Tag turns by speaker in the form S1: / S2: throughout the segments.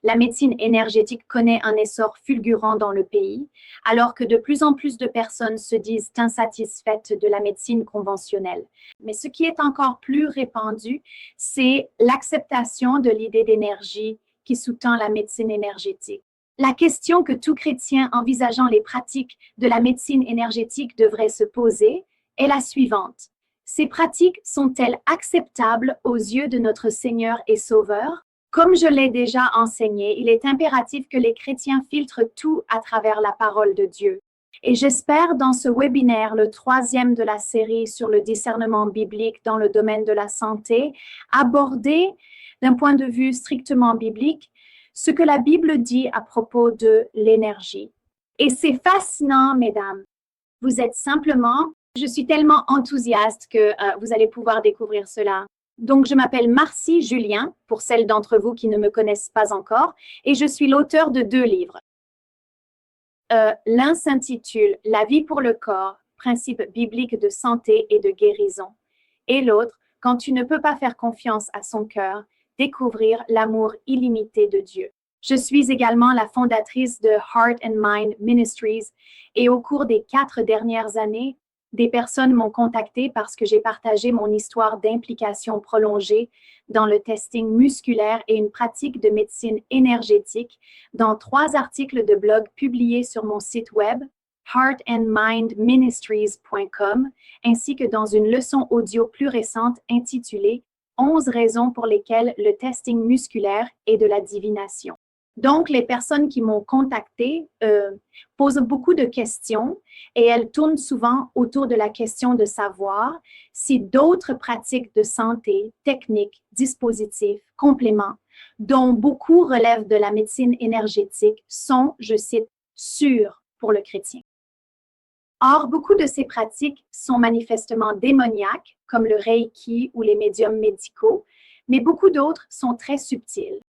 S1: La médecine énergétique connaît un essor fulgurant dans le pays, alors que de plus en plus de personnes se disent insatisfaites de la médecine conventionnelle. Mais ce qui est encore plus répandu, c'est l'acceptation de l'idée d'énergie qui sous-tend la médecine énergétique. La question que tout chrétien envisageant les pratiques de la médecine énergétique devrait se poser est la suivante. Ces pratiques sont-elles acceptables aux yeux de notre Seigneur et Sauveur? Comme je l'ai déjà enseigné, il est impératif que les chrétiens filtrent tout à travers la parole de Dieu. Et j'espère dans ce webinaire, le 3e de la série sur le discernement biblique dans le domaine de la santé, aborder d'un point de vue strictement biblique ce que la Bible dit à propos de l'énergie. Et c'est fascinant, mesdames. Vous êtes simplement, je suis tellement enthousiaste que vous allez pouvoir découvrir cela. Donc, je m'appelle Marcie Julien, pour celles d'entre vous qui ne me connaissent pas encore, et je suis l'auteur de 2 livres. L'un s'intitule « La vie pour le corps, principes bibliques de santé et de guérison » et l'autre « Quand tu ne peux pas faire confiance à son cœur, découvrir l'amour illimité de Dieu ». Je suis également la fondatrice de Heart and Mind Ministries et au cours des 4 dernières années, des personnes m'ont contacté parce que j'ai partagé mon histoire d'implication prolongée dans le testing musculaire et une pratique de médecine énergétique dans 3 articles de blog publiés sur mon site web heartandmindministries.com ainsi que dans une leçon audio plus récente intitulée 11 raisons pour lesquelles le testing musculaire est de la divination. Donc, les personnes qui m'ont contacté posent beaucoup de questions et elles tournent souvent autour de la question de savoir si d'autres pratiques de santé, techniques, dispositifs, compléments, dont beaucoup relèvent de la médecine énergétique, sont, je cite, sûres pour le chrétien. Or, beaucoup de ces pratiques sont manifestement démoniaques, comme le Reiki ou les médiums médicaux, mais beaucoup d'autres sont très subtiles.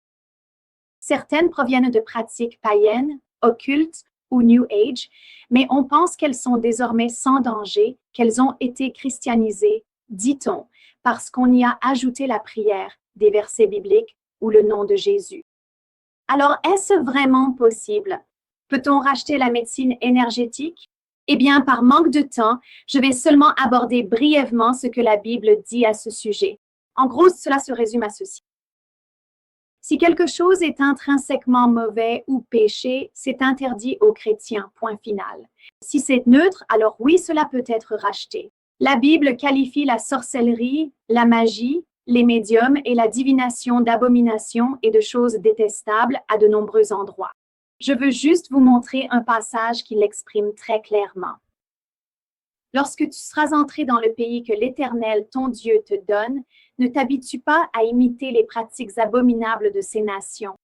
S1: Certaines proviennent de pratiques païennes, occultes ou New Age, mais on pense qu'elles sont désormais sans danger, qu'elles ont été christianisées, dit-on, parce qu'on y a ajouté la prière, des versets bibliques ou le nom de Jésus. Alors, est-ce vraiment possible? Peut-on racheter la médecine énergétique? Eh bien, par manque de temps, je vais seulement aborder brièvement ce que la Bible dit à ce sujet. En gros, cela se résume à ceci. Si quelque chose est intrinsèquement mauvais ou péché, c'est interdit aux chrétiens, point final. Si c'est neutre, alors oui, cela peut être racheté. La Bible qualifie la sorcellerie, la magie, les médiums et la divination d'abomination et de choses détestables à de nombreux endroits. Je veux juste vous montrer un passage qui l'exprime très clairement. Lorsque tu seras entré dans le pays que l'Éternel, ton Dieu, te donne, ne t'habitue pas à imiter les pratiques abominables de ces nations.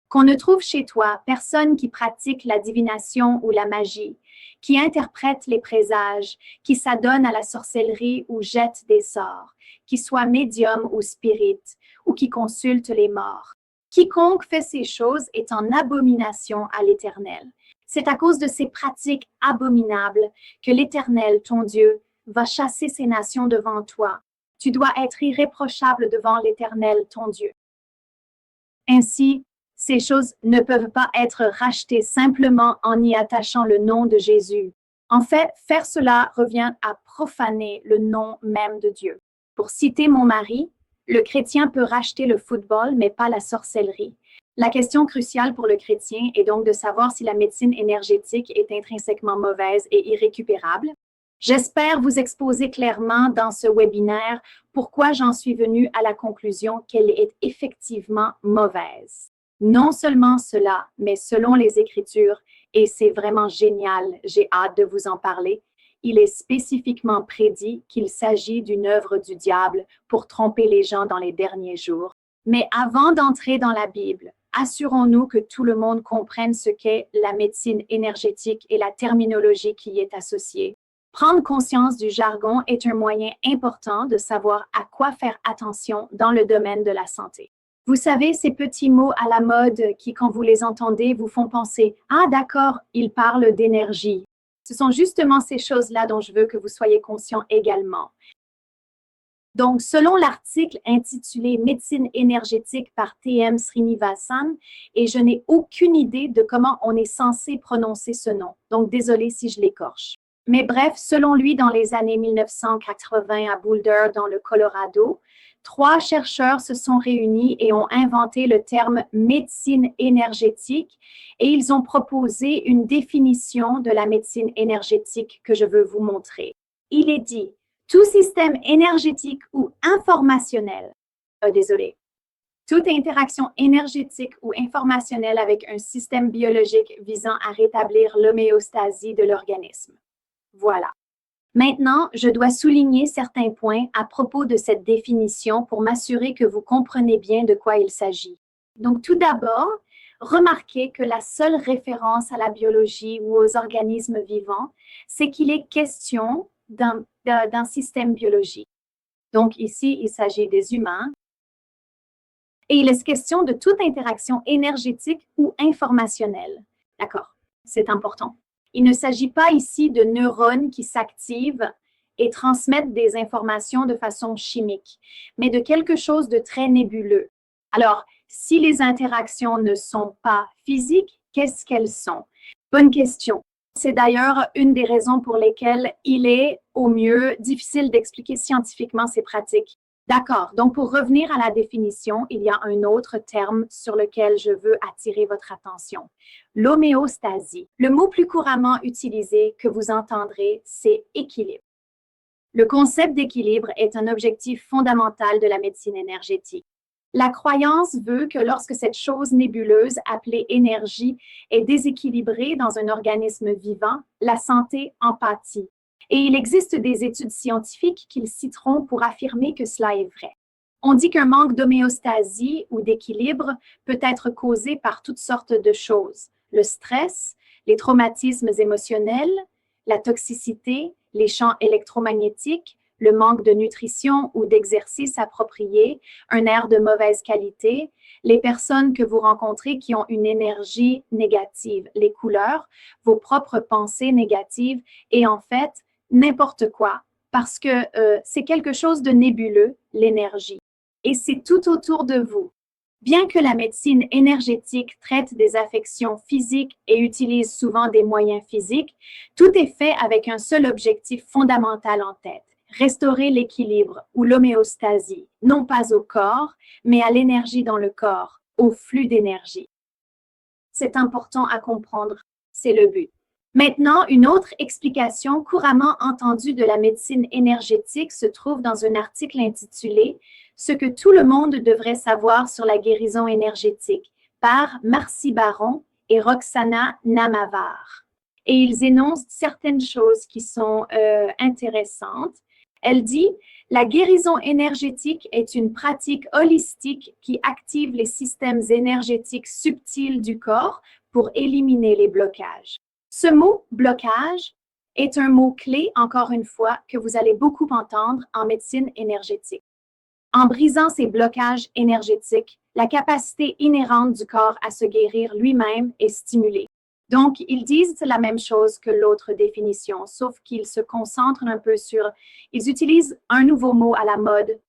S1: Qu'on ne trouve chez toi personne qui pratique la divination ou la magie, qui interprète les présages, qui s'adonne à la sorcellerie ou jette des sorts, qui soit médium ou spirit, ou qui consulte les morts. Quiconque fait ces choses est en abomination à l'Éternel. C'est à cause de ces pratiques abominables que l'Éternel, ton Dieu, va chasser ces nations devant toi. Tu dois être irréprochable devant l'Éternel, ton Dieu. Ainsi, ces choses ne peuvent pas être rachetées simplement en y attachant le nom de Jésus. En fait, faire cela revient à profaner le nom même de Dieu. Pour citer mon mari, le chrétien peut racheter le football, mais pas la sorcellerie. La question cruciale pour le chrétien est donc de savoir si la médecine énergétique est intrinsèquement mauvaise et irrécupérable. J'espère vous exposer clairement dans ce webinaire pourquoi j'en suis venue à la conclusion qu'elle est effectivement mauvaise. Non seulement cela, mais selon les Écritures, et c'est vraiment génial, j'ai hâte de vous en parler, il est spécifiquement prédit qu'il s'agit d'une œuvre du diable pour tromper les gens dans les derniers jours. Mais avant d'entrer dans la Bible, assurons-nous que tout le monde comprenne ce qu'est la médecine énergétique et la terminologie qui y est associée. Prendre conscience du jargon est un moyen important de savoir à quoi faire attention dans le domaine de la santé. Vous savez, ces petits mots à la mode qui, quand vous les entendez, vous font penser « Ah d'accord, il parle d'énergie ». Ce sont justement ces choses-là dont je veux que vous soyez conscients également. Donc, selon l'article intitulé Médecine énergétique par T.M. Srinivasan, et je n'ai aucune idée de comment on est censé prononcer ce nom. Donc, désolé si je l'écorche. Mais bref, selon lui, dans les années 1980 à Boulder, dans le Colorado, 3 chercheurs se sont réunis et ont inventé le terme médecine énergétique et ils ont proposé une définition de la médecine énergétique que je veux vous montrer. Il est dit tout système énergétique ou informationnel, toute interaction énergétique ou informationnelle avec un système biologique visant à rétablir l'homéostasie de l'organisme. Voilà. Maintenant, je dois souligner certains points à propos de cette définition pour m'assurer que vous comprenez bien de quoi il s'agit. Donc, tout d'abord, remarquez que la seule référence à la biologie ou aux organismes vivants, c'est qu'il est question d'un système biologique. Donc, ici, il s'agit des humains. Et il est question de toute interaction énergétique ou informationnelle. D'accord, c'est important. Il ne s'agit pas ici de neurones qui s'activent et transmettent des informations de façon chimique, mais de quelque chose de très nébuleux. Alors, si les interactions ne sont pas physiques, qu'est-ce qu'elles sont? Bonne question. C'est d'ailleurs une des raisons pour lesquelles il est, au mieux, difficile d'expliquer scientifiquement ces pratiques. D'accord. Donc, pour revenir à la définition, il y a un autre terme sur lequel je veux attirer votre attention. L'homéostasie. Le mot plus couramment utilisé que vous entendrez, c'est équilibre. Le concept d'équilibre est un objectif fondamental de la médecine énergétique. La croyance veut que lorsque cette chose nébuleuse appelée énergie est déséquilibrée dans un organisme vivant, la santé en pâtit. Et il existe des études scientifiques qu'ils citeront pour affirmer que cela est vrai. On dit qu'un manque d'homéostasie ou d'équilibre peut être causé par toutes sortes de choses. Le stress, les traumatismes émotionnels, la toxicité, les champs électromagnétiques, le manque de nutrition ou d'exercice approprié, un air de mauvaise qualité, les personnes que vous rencontrez qui ont une énergie négative, les couleurs, vos propres pensées négatives et en fait, n'importe quoi, parce que c'est quelque chose de nébuleux, l'énergie. Et c'est tout autour de vous. Bien que la médecine énergétique traite des affections physiques et utilise souvent des moyens physiques, tout est fait avec un seul objectif fondamental en tête, restaurer l'équilibre ou l'homéostasie, non pas au corps, mais à l'énergie dans le corps, au flux d'énergie. C'est important à comprendre, c'est le but. Maintenant, une autre explication couramment entendue de la médecine énergétique se trouve dans un article intitulé « Ce que tout le monde devrait savoir sur la guérison énergétique » par Marcy Baron et Roxana Namavar. Et ils énoncent certaines choses qui sont intéressantes. Elle dit « La guérison énergétique est une pratique holistique qui active les systèmes énergétiques subtils du corps pour éliminer les blocages. » Ce mot « blocage » est un mot clé, encore une fois, que vous allez beaucoup entendre en médecine énergétique. En brisant ces blocages énergétiques, la capacité inhérente du corps à se guérir lui-même est stimulée. Donc, ils disent la même chose que l'autre définition, sauf qu'ils se concentrent un peu sur... Ils utilisent un nouveau mot à la mode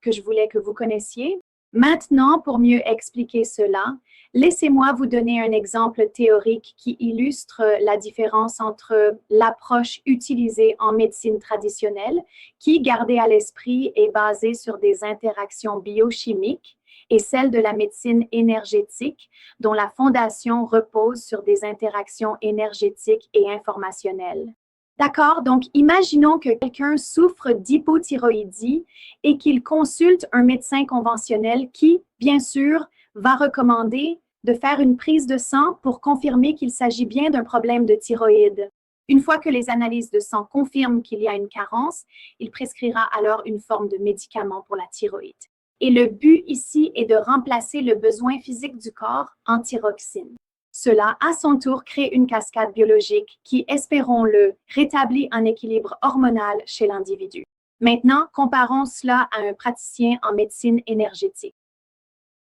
S1: que je voulais que vous connaissiez. Maintenant, pour mieux expliquer cela, laissez-moi vous donner un exemple théorique qui illustre la différence entre l'approche utilisée en médecine traditionnelle, qui, gardée à l'esprit, est basée sur des interactions biochimiques, et celle de la médecine énergétique, dont la fondation repose sur des interactions énergétiques et informationnelles. D'accord, donc imaginons que quelqu'un souffre d'hypothyroïdie et qu'il consulte un médecin conventionnel qui, bien sûr, va recommander de faire une prise de sang pour confirmer qu'il s'agit bien d'un problème de thyroïde. Une fois que les analyses de sang confirment qu'il y a une carence, il prescrira alors une forme de médicament pour la thyroïde. Et le but ici est de remplacer le besoin physique du corps en thyroxine. Cela, à son tour, crée une cascade biologique qui, espérons-le, rétablit un équilibre hormonal chez l'individu. Maintenant, comparons cela à un praticien en médecine énergétique.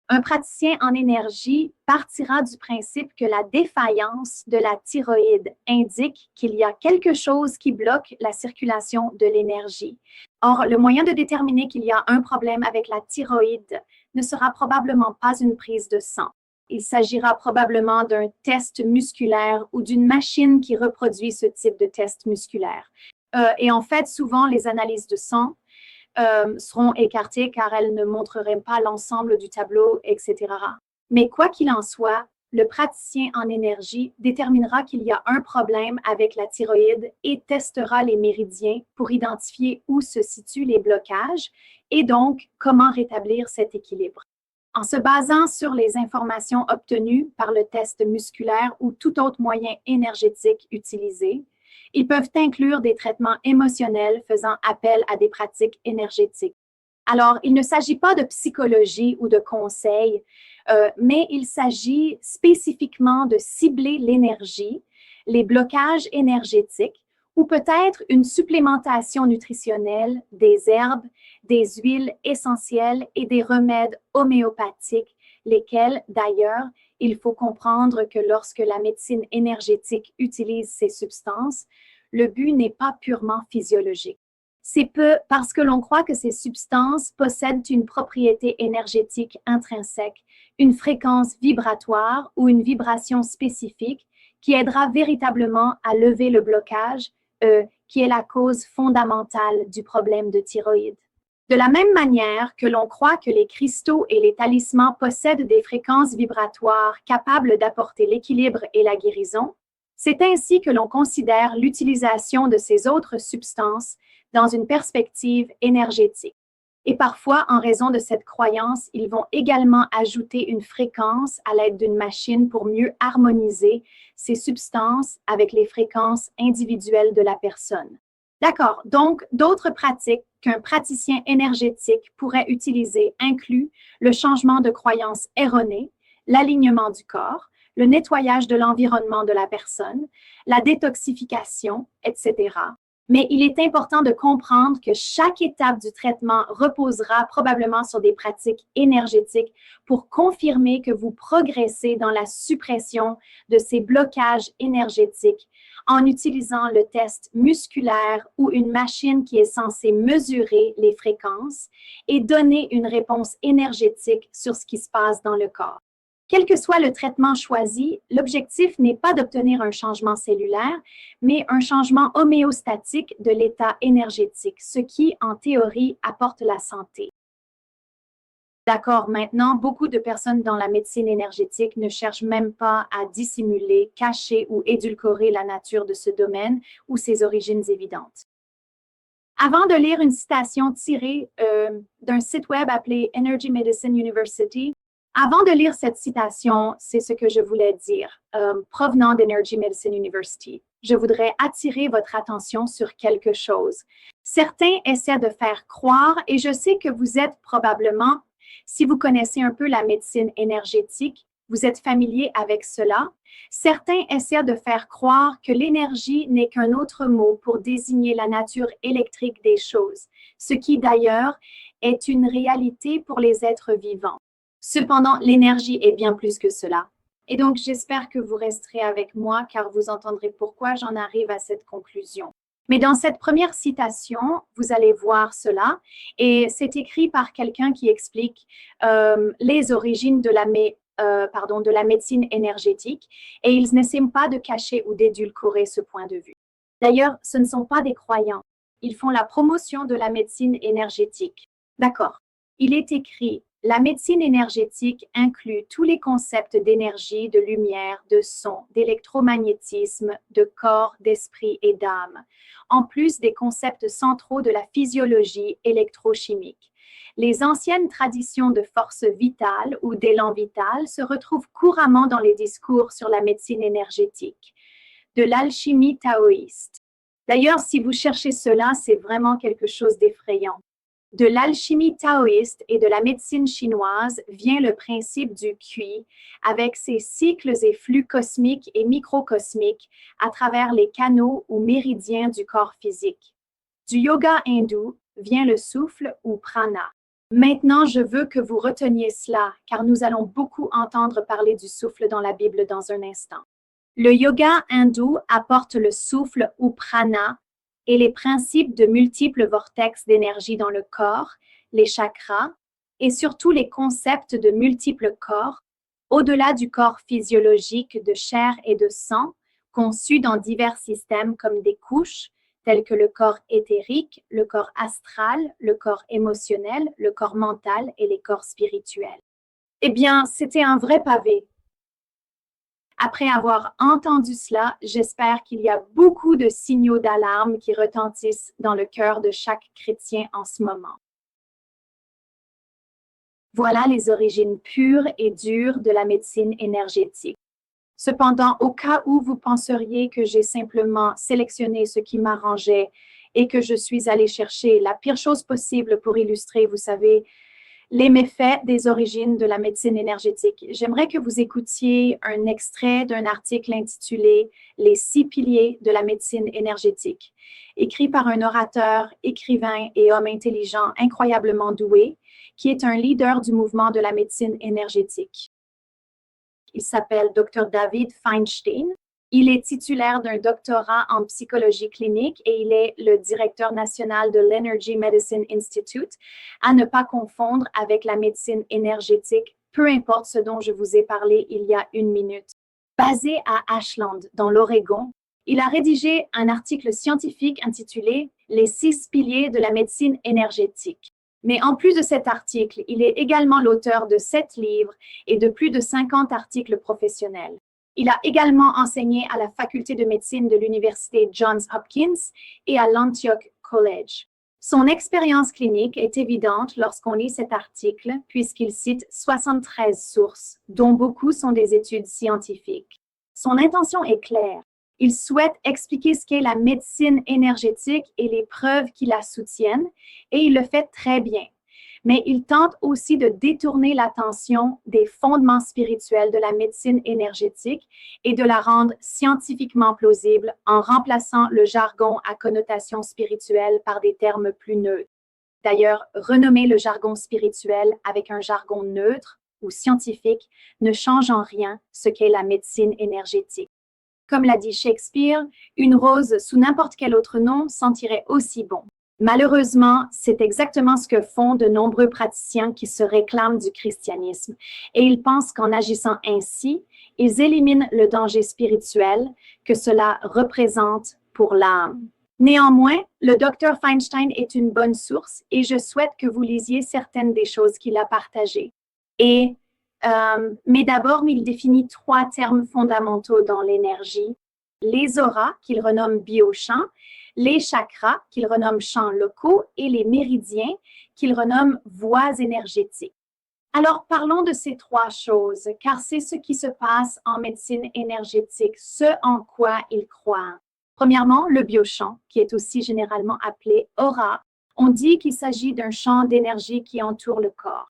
S1: Un praticien en énergie partira du principe que la défaillance de la thyroïde indique qu'il y a quelque chose qui bloque la circulation de l'énergie. Or, le moyen de déterminer qu'il y a un problème avec la thyroïde ne sera probablement pas une prise de sang. Il s'agira probablement d'un test musculaire ou d'une machine qui reproduit ce type de test musculaire. Et en fait, souvent, les analyses de sang seront écartées car elles ne montreraient pas l'ensemble du tableau, etc. Mais quoi qu'il en soit, le praticien en énergie déterminera qu'il y a un problème avec la thyroïde et testera les méridiens pour identifier où se situent les blocages et donc comment rétablir cet équilibre. En se basant sur les informations obtenues par le test musculaire ou tout autre moyen énergétique utilisé, ils peuvent inclure des traitements émotionnels faisant appel à des pratiques énergétiques. Alors, il ne s'agit pas de psychologie ou de conseils, mais il s'agit spécifiquement de cibler l'énergie, les blocages énergétiques ou peut-être une supplémentation nutritionnelle des herbes, des huiles essentielles et des remèdes homéopathiques, lesquels, d'ailleurs, il faut comprendre que lorsque la médecine énergétique utilise ces substances, le but n'est pas purement physiologique. C'est peu parce que l'on croit que ces substances possèdent une propriété énergétique intrinsèque, une fréquence vibratoire ou une vibration spécifique qui aidera véritablement à lever le blocage, qui est la cause fondamentale du problème de thyroïde. De la même manière que l'on croit que les cristaux et les talismans possèdent des fréquences vibratoires capables d'apporter l'équilibre et la guérison, c'est ainsi que l'on considère l'utilisation de ces autres substances dans une perspective énergétique. Et parfois, en raison de cette croyance, ils vont également ajouter une fréquence à l'aide d'une machine pour mieux harmoniser ces substances avec les fréquences individuelles de la personne. D'accord, donc d'autres pratiques qu'un praticien énergétique pourrait utiliser incluent le changement de croyance erronée, l'alignement du corps, le nettoyage de l'environnement de la personne, la détoxification, etc. Mais il est important de comprendre que chaque étape du traitement reposera probablement sur des pratiques énergétiques pour confirmer que vous progressez dans la suppression de ces blocages énergétiques en utilisant le test musculaire ou une machine qui est censée mesurer les fréquences et donner une réponse énergétique sur ce qui se passe dans le corps. Quel que soit le traitement choisi, l'objectif n'est pas d'obtenir un changement cellulaire, mais un changement homéostatique de l'état énergétique, ce qui, en théorie, apporte la santé. D'accord, maintenant, beaucoup de personnes dans la médecine énergétique ne cherchent même pas à dissimuler, cacher ou édulcorer la nature de ce domaine ou ses origines évidentes. Avant de lire une citation tirée d'un site web appelé Energy Medicine University, avant de lire cette citation, c'est ce que je voulais dire, provenant d'Energy Medicine University. Je voudrais attirer votre attention sur quelque chose. Certains essaient de faire croire, et je sais que vous êtes probablement, si vous connaissez un peu la médecine énergétique, vous êtes familier avec cela. Certains essaient de faire croire que l'énergie n'est qu'un autre mot pour désigner la nature électrique des choses, ce qui d'ailleurs est une réalité pour les êtres vivants. Cependant, l'énergie est bien plus que cela. Et donc, j'espère que vous resterez avec moi car vous entendrez pourquoi j'en arrive à cette conclusion. Mais dans cette première citation, vous allez voir cela et c'est écrit par quelqu'un qui explique les origines de la médecine énergétique et ils n'essaient pas de cacher ou d'édulcorer ce point de vue. D'ailleurs, ce ne sont pas des croyants. Ils font la promotion de la médecine énergétique. D'accord. Il est écrit la médecine énergétique inclut tous les concepts d'énergie, de lumière, de son, d'électromagnétisme, de corps, d'esprit et d'âme, en plus des concepts centraux de la physiologie électrochimique. Les anciennes traditions de force vitale ou d'élan vital se retrouvent couramment dans les discours sur la médecine énergétique, de l'alchimie taoïste. D'ailleurs, si vous cherchez cela, c'est vraiment quelque chose d'effrayant. De l'alchimie taoïste et de la médecine chinoise vient le principe du qi avec ses cycles et flux cosmiques et microcosmiques à travers les canaux ou méridiens du corps physique. Du yoga hindou vient le souffle ou prana. Maintenant, je veux que vous reteniez cela, car nous allons beaucoup entendre parler du souffle dans la Bible dans un instant. Le yoga hindou apporte le souffle ou prana et les principes de multiples vortex d'énergie dans le corps, les chakras, et surtout les concepts de multiples corps, au-delà du corps physiologique de chair et de sang, conçu dans divers systèmes comme des couches, tels que le corps éthérique, le corps astral, le corps émotionnel, le corps mental et les corps spirituels. Eh bien, c'était un vrai pavé. Après avoir entendu cela, j'espère qu'il y a beaucoup de signaux d'alarme qui retentissent dans le cœur de chaque chrétien en ce moment. Voilà les origines pures et dures de la médecine énergétique. Cependant, au cas où vous penseriez que j'ai simplement sélectionné ce qui m'arrangeait et que je suis allée chercher la pire chose possible pour illustrer, vous savez, les méfaits des origines de la médecine énergétique, j'aimerais que vous écoutiez un extrait d'un article intitulé Les 6 piliers de la médecine énergétique, écrit par un orateur, écrivain et homme intelligent incroyablement doué, qui est un leader du mouvement de la médecine énergétique. Il s'appelle Dr. David Feinstein. Il est titulaire d'un doctorat en psychologie clinique et il est le directeur national de l'Energy Medicine Institute, à ne pas confondre avec la médecine énergétique, peu importe ce dont je vous ai parlé il y a une minute. Basé à Ashland, dans l'Oregon, il a rédigé un article scientifique intitulé « Les 6 piliers de la médecine énergétique ». Mais en plus de cet article, il est également l'auteur de 7 livres et de plus de 50 articles professionnels. Il a également enseigné à la faculté de médecine de l'université Johns Hopkins et à l'Antioch College. Son expérience clinique est évidente lorsqu'on lit cet article, puisqu'il cite 73 sources, dont beaucoup sont des études scientifiques. Son intention est claire. Il souhaite expliquer ce qu'est la médecine énergétique et les preuves qui la soutiennent, et il le fait très bien. Mais il tente aussi de détourner l'attention des fondements spirituels de la médecine énergétique et de la rendre scientifiquement plausible en remplaçant le jargon à connotation spirituelle par des termes plus neutres. D'ailleurs, renommer le jargon spirituel avec un jargon neutre ou scientifique ne change en rien ce qu'est la médecine énergétique. Comme l'a dit Shakespeare, une rose sous n'importe quel autre nom sentirait aussi bon. Malheureusement, c'est exactement ce que font de nombreux praticiens qui se réclament du christianisme et ils pensent qu'en agissant ainsi, ils éliminent le danger spirituel que cela représente pour l'âme. Néanmoins, le Dr. Feinstein est une bonne source et je souhaite que vous lisiez certaines des choses qu'il a partagées. Mais d'abord, il définit 3 termes fondamentaux dans l'énergie. Les auras, qu'il renomme biochamps, les chakras, qu'il renomme champs locaux, et les méridiens, qu'il renomme voies énergétiques. Alors, parlons de ces 3 choses, car c'est ce qui se passe en médecine énergétique, ce en quoi il croit. Premièrement, le biochamp, qui est aussi généralement appelé aura. On dit qu'il s'agit d'un champ d'énergie qui entoure le corps.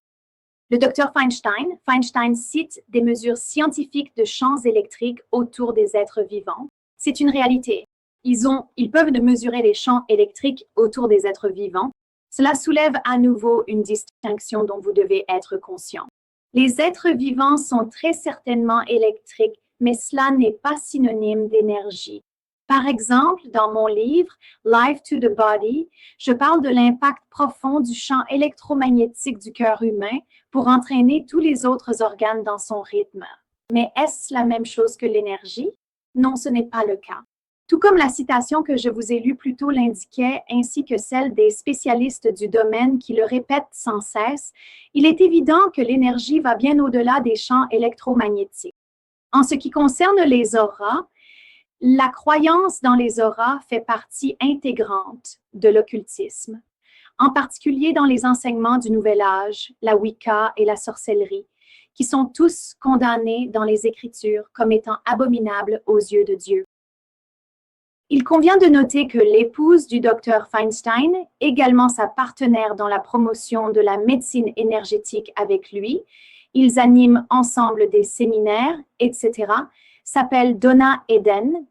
S1: Le Dr. Feinstein cite des mesures scientifiques de champs électriques autour des êtres vivants. C'est une réalité. Ils peuvent mesurer les champs électriques autour des êtres vivants. Cela soulève à nouveau une distinction dont vous devez être conscient. Les êtres vivants sont très certainement électriques, mais cela n'est pas synonyme d'énergie. Par exemple, dans mon livre Life to the Body, je parle de l'impact profond du champ électromagnétique du cœur humain pour entraîner tous les autres organes dans son rythme. Mais est-ce la même chose que l'énergie? Non, ce n'est pas le cas. Tout comme la citation que je vous ai lue plus tôt l'indiquait, ainsi que celle des spécialistes du domaine qui le répètent sans cesse, il est évident que l'énergie va bien au-delà des champs électromagnétiques. En ce qui concerne les auras, la croyance dans les auras fait partie intégrante de l'occultisme, en particulier dans les enseignements du Nouvel Âge, la Wicca et la sorcellerie, qui sont tous condamnés dans les Écritures comme étant abominables aux yeux de Dieu. Il convient de noter que l'épouse du Dr. Feinstein, également sa partenaire dans la promotion de la médecine énergétique avec lui, ils animent ensemble des séminaires, etc., s'appelle Donna Eden.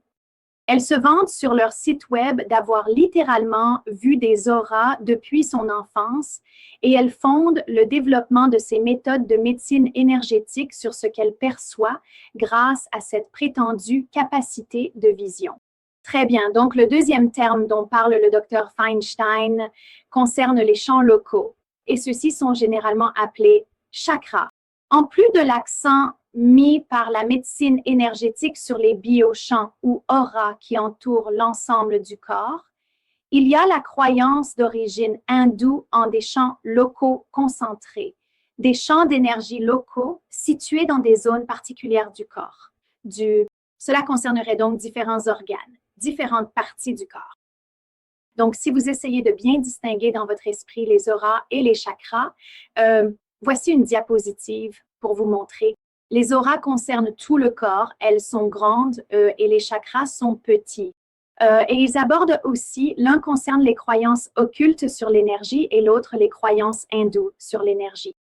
S1: Elle se vante sur leur site web d'avoir littéralement vu des auras depuis son enfance et elle fonde le développement de ses méthodes de médecine énergétique sur ce qu'elle perçoit grâce à cette prétendue capacité de vision. Très bien. Donc, le deuxième terme dont parle le docteur Feinstein concerne les champs locaux et ceux-ci sont généralement appelés chakras. En plus de l'accent mis par la médecine énergétique sur les biochamps ou auras qui entourent l'ensemble du corps, il y a la croyance d'origine hindoue en des champs locaux concentrés, des champs d'énergie locaux situés dans des zones particulières du corps. Cela concernerait donc différents organes, différentes parties du corps. Donc, si vous essayez de bien distinguer dans votre esprit les auras et les chakras, voici une diapositive pour vous montrer. Les auras concernent tout le corps, elles sont grandes et les chakras sont petits. Et ils abordent aussi, l'un concerne les croyances occultes sur l'énergie et l'autre les croyances hindoues sur l'énergie.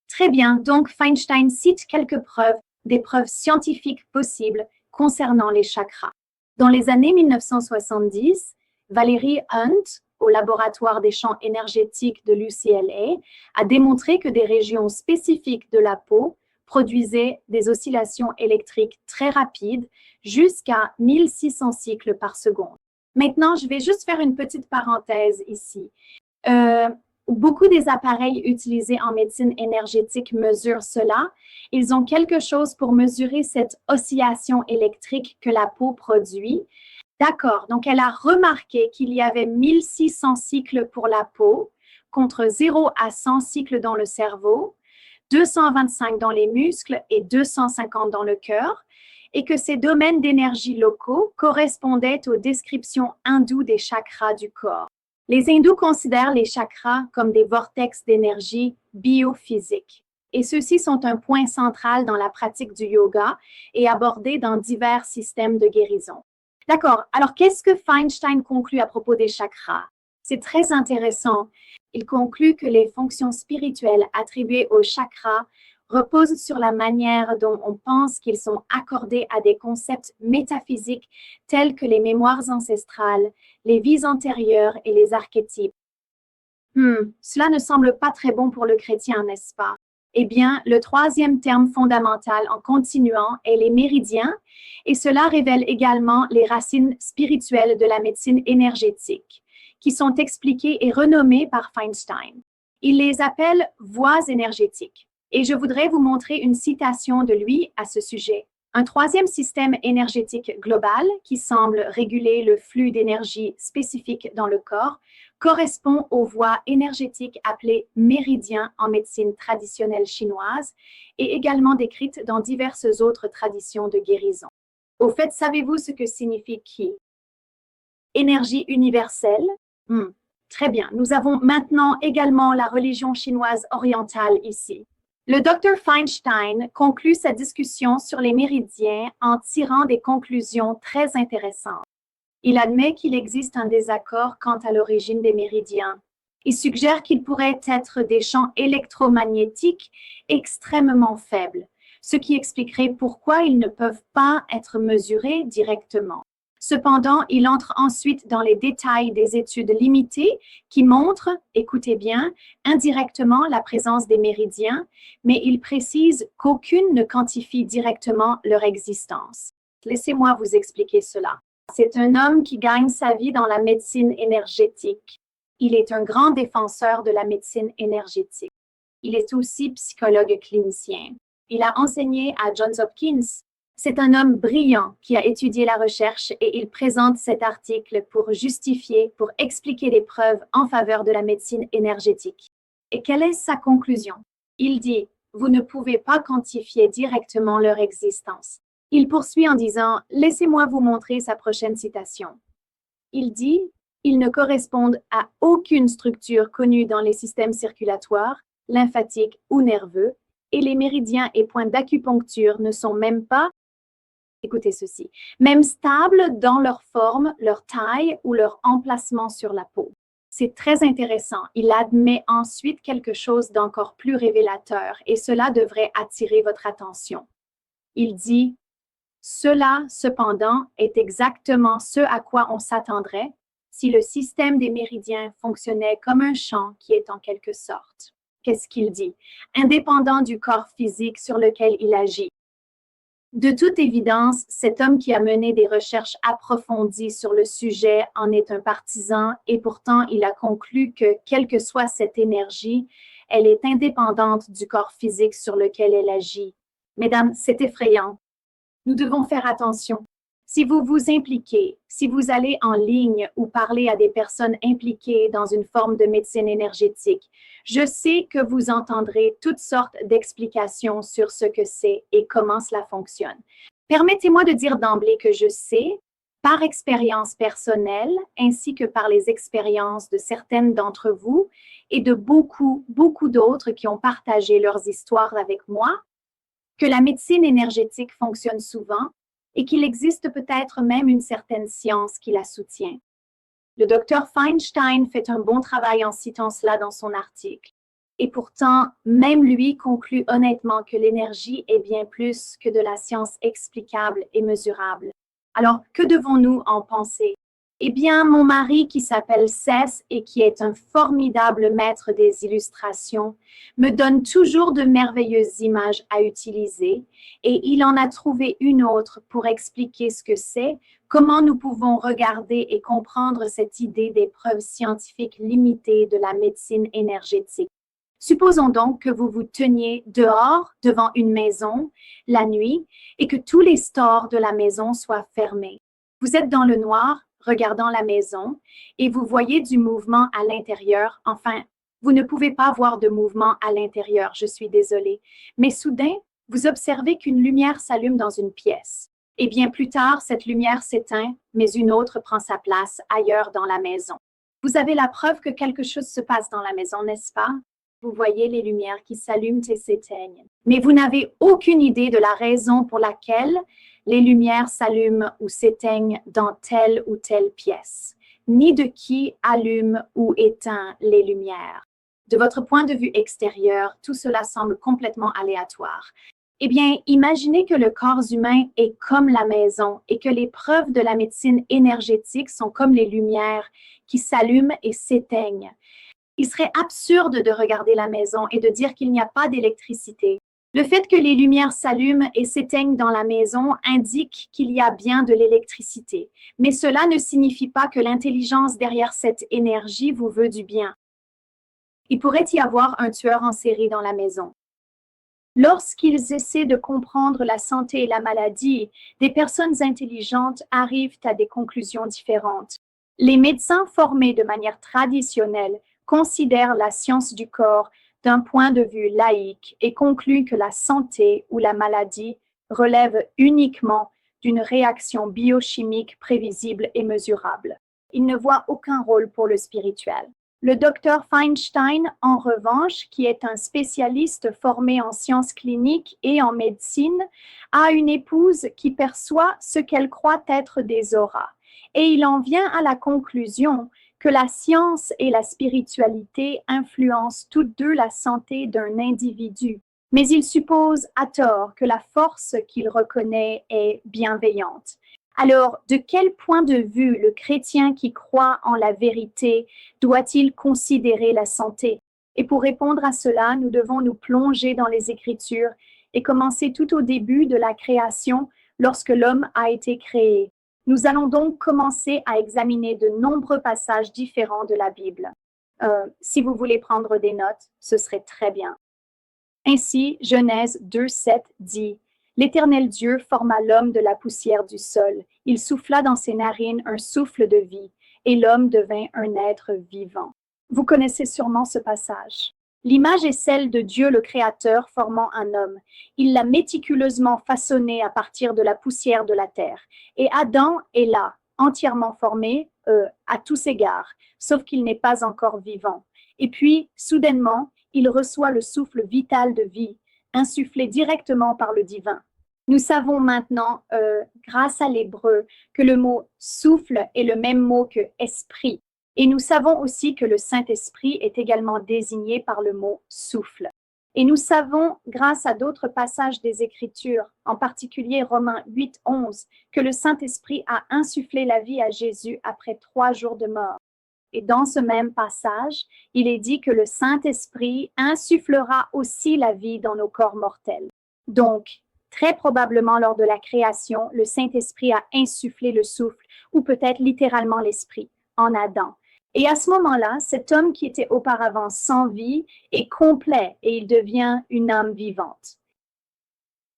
S1: Très bien, donc Feinstein cite quelques preuves, des preuves scientifiques possibles concernant les chakras. Dans les années 1970, Valerie Hunt, au laboratoire des champs énergétiques de l'UCLA, a démontré que des régions spécifiques de la peau produisaient des oscillations électriques très rapides, jusqu'à 1600 cycles par seconde. Maintenant, je vais juste faire une petite parenthèse ici. Beaucoup des appareils utilisés en médecine énergétique mesurent cela. Ils ont quelque chose pour mesurer cette oscillation électrique que la peau produit. D'accord, donc elle a remarqué qu'il y avait 1600 cycles pour la peau, contre 0 à 100 cycles dans le cerveau, 225 dans les muscles et 250 dans le cœur, et que ces domaines d'énergie locaux correspondaient aux descriptions hindoues des chakras du corps. Les hindous considèrent les chakras comme des vortex d'énergie biophysique. Et ceux-ci sont un point central dans la pratique du yoga et abordés dans divers systèmes de guérison. D'accord, alors qu'est-ce que Feinstein conclut à propos des chakras? C'est très intéressant. Il conclut que les fonctions spirituelles attribuées aux chakras reposent sur la manière dont on pense qu'ils sont accordés à des concepts métaphysiques tels que les mémoires ancestrales, les vies antérieures et les archétypes. Cela ne semble pas très bon pour le chrétien, n'est-ce pas? Eh bien, le troisième terme fondamental en continuant est les méridiens, et cela révèle également les racines spirituelles de la médecine énergétique, qui sont expliquées et renommées par Feinstein. Il les appelle voies énergétiques. Et je voudrais vous montrer une citation de lui à ce sujet. Un troisième système énergétique global qui semble réguler le flux d'énergie spécifique dans le corps correspond aux voies énergétiques appelées méridiens en médecine traditionnelle chinoise et également décrites dans diverses autres traditions de guérison. Au fait, savez-vous ce que signifie Qi? Énergie universelle? Très bien. Nous avons maintenant également la religion chinoise orientale ici. Le Dr Feinstein conclut sa discussion sur les méridiens en tirant des conclusions très intéressantes. Il admet qu'il existe un désaccord quant à l'origine des méridiens. Il suggère qu'ils pourraient être des champs électromagnétiques extrêmement faibles, ce qui expliquerait pourquoi ils ne peuvent pas être mesurés directement. Cependant, il entre ensuite dans les détails des études limitées qui montrent, écoutez bien, indirectement la présence des méridiens, mais il précise qu'aucune ne quantifie directement leur existence. Laissez-moi vous expliquer cela. C'est un homme qui gagne sa vie dans la médecine énergétique. Il est un grand défenseur de la médecine énergétique. Il est aussi psychologue clinicien. Il a enseigné à Johns Hopkins. C'est un homme brillant qui a étudié la recherche et il présente cet article pour justifier, pour expliquer les preuves en faveur de la médecine énergétique. Et quelle est sa conclusion? Il dit, vous ne pouvez pas quantifier directement leur existence. Il poursuit en disant, laissez-moi vous montrer sa prochaine citation. Il dit, ils ne correspondent à aucune structure connue dans les systèmes circulatoires, lymphatiques ou nerveux, et les méridiens et points d'acupuncture ne sont même pas, écoutez ceci, même stables dans leur forme, leur taille ou leur emplacement sur la peau. C'est très intéressant. Il admet ensuite quelque chose d'encore plus révélateur et cela devrait attirer votre attention. Il dit, Cela, cependant, est exactement ce à quoi on s'attendrait si le système des méridiens fonctionnait comme un champ qui est en quelque sorte. Qu'est-ce qu'il dit? Indépendant du corps physique sur lequel il agit. De toute évidence, cet homme qui a mené des recherches approfondies sur le sujet en est un partisan et pourtant il a conclu que, quelle que soit cette énergie, elle est indépendante du corps physique sur lequel elle agit. Mesdames, c'est effrayant. Nous devons faire attention. Si vous vous impliquez, si vous allez en ligne ou parlez à des personnes impliquées dans une forme de médecine énergétique, je sais que vous entendrez toutes sortes d'explications sur ce que c'est et comment cela fonctionne. Permettez-moi de dire d'emblée que je sais, par expérience personnelle, ainsi que par les expériences de certaines d'entre vous et de beaucoup d'autres qui ont partagé leurs histoires avec moi, que la médecine énergétique fonctionne souvent et qu'il existe peut-être même une certaine science qui la soutient. Le docteur Feinstein fait un bon travail en citant cela dans son article. Et pourtant, même lui conclut honnêtement que l'énergie est bien plus que de la science explicable et mesurable. Alors, que devons-nous en penser? Eh bien, mon mari, qui s'appelle Cess et qui est un formidable maître des illustrations, me donne toujours de merveilleuses images à utiliser et il en a trouvé une autre pour expliquer ce que c'est, comment nous pouvons regarder et comprendre cette idée des preuves scientifiques limitées de la médecine énergétique. Supposons donc que vous vous teniez dehors devant une maison la nuit et que tous les stores de la maison soient fermés. Vous êtes dans le noir, regardant la maison, et vous voyez du mouvement à l'intérieur. Enfin, vous ne pouvez pas voir de mouvement à l'intérieur, je suis désolée. Mais soudain, vous observez qu'une lumière s'allume dans une pièce. Et bien plus tard, cette lumière s'éteint, mais une autre prend sa place ailleurs dans la maison. Vous avez la preuve que quelque chose se passe dans la maison, n'est-ce pas? Vous voyez les lumières qui s'allument et s'éteignent. Mais vous n'avez aucune idée de la raison pour laquelle les lumières s'allument ou s'éteignent dans telle ou telle pièce, ni de qui allume ou éteint les lumières. De votre point de vue extérieur, tout cela semble complètement aléatoire. Eh bien, imaginez que le corps humain est comme la maison et que les preuves de la médecine énergétique sont comme les lumières qui s'allument et s'éteignent. Il serait absurde de regarder la maison et de dire qu'il n'y a pas d'électricité. Le fait que les lumières s'allument et s'éteignent dans la maison indique qu'il y a bien de l'électricité, mais cela ne signifie pas que l'intelligence derrière cette énergie vous veut du bien. Il pourrait y avoir un tueur en série dans la maison. Lorsqu'ils essaient de comprendre la santé et la maladie, des personnes intelligentes arrivent à des conclusions différentes. Les médecins formés de manière traditionnelle considèrent la science du corps d'un point de vue laïque et conclut que la santé ou la maladie relève uniquement d'une réaction biochimique prévisible et mesurable. Il ne voit aucun rôle pour le spirituel. Le docteur Feinstein, en revanche, qui est un spécialiste formé en sciences cliniques et en médecine, a une épouse qui perçoit ce qu'elle croit être des auras. Et il en vient à la conclusion que la science et la spiritualité influencent toutes deux la santé d'un individu. Mais il suppose à tort que la force qu'il reconnaît est bienveillante. Alors, de quel point de vue le chrétien qui croit en la vérité doit-il considérer la santé? Et pour répondre à cela, nous devons nous plonger dans les Écritures et commencer tout au début de la création lorsque l'homme a été créé. Nous allons donc commencer à examiner de nombreux passages différents de la Bible. Si vous voulez prendre des notes, ce serait très bien. Ainsi, Genèse 2:7 dit: L'Éternel Dieu forma l'homme de la poussière du sol. Il souffla dans ses narines un souffle de vie, et l'homme devint un être vivant. Vous connaissez sûrement ce passage. L'image est celle de Dieu le Créateur formant un homme. Il l'a méticuleusement façonné à partir de la poussière de la terre. Et Adam est là, entièrement formé, à tous égards, sauf qu'il n'est pas encore vivant. Et puis, soudainement, il reçoit le souffle vital de vie, insufflé directement par le divin. Nous savons maintenant, grâce à l'hébreu, que le mot souffle est le même mot que esprit. Et nous savons aussi que le Saint-Esprit est également désigné par le mot souffle. Et nous savons, grâce à d'autres passages des Écritures, en particulier Romains 8, 11, que le Saint-Esprit a insufflé la vie à Jésus après 3 jours de mort. Et dans ce même passage, il est dit que le Saint-Esprit insufflera aussi la vie dans nos corps mortels. Donc, très probablement lors de la création, le Saint-Esprit a insufflé le souffle, ou peut-être littéralement l'esprit, en Adam. Et à ce moment-là, cet homme qui était auparavant sans vie est complet et il devient une âme vivante.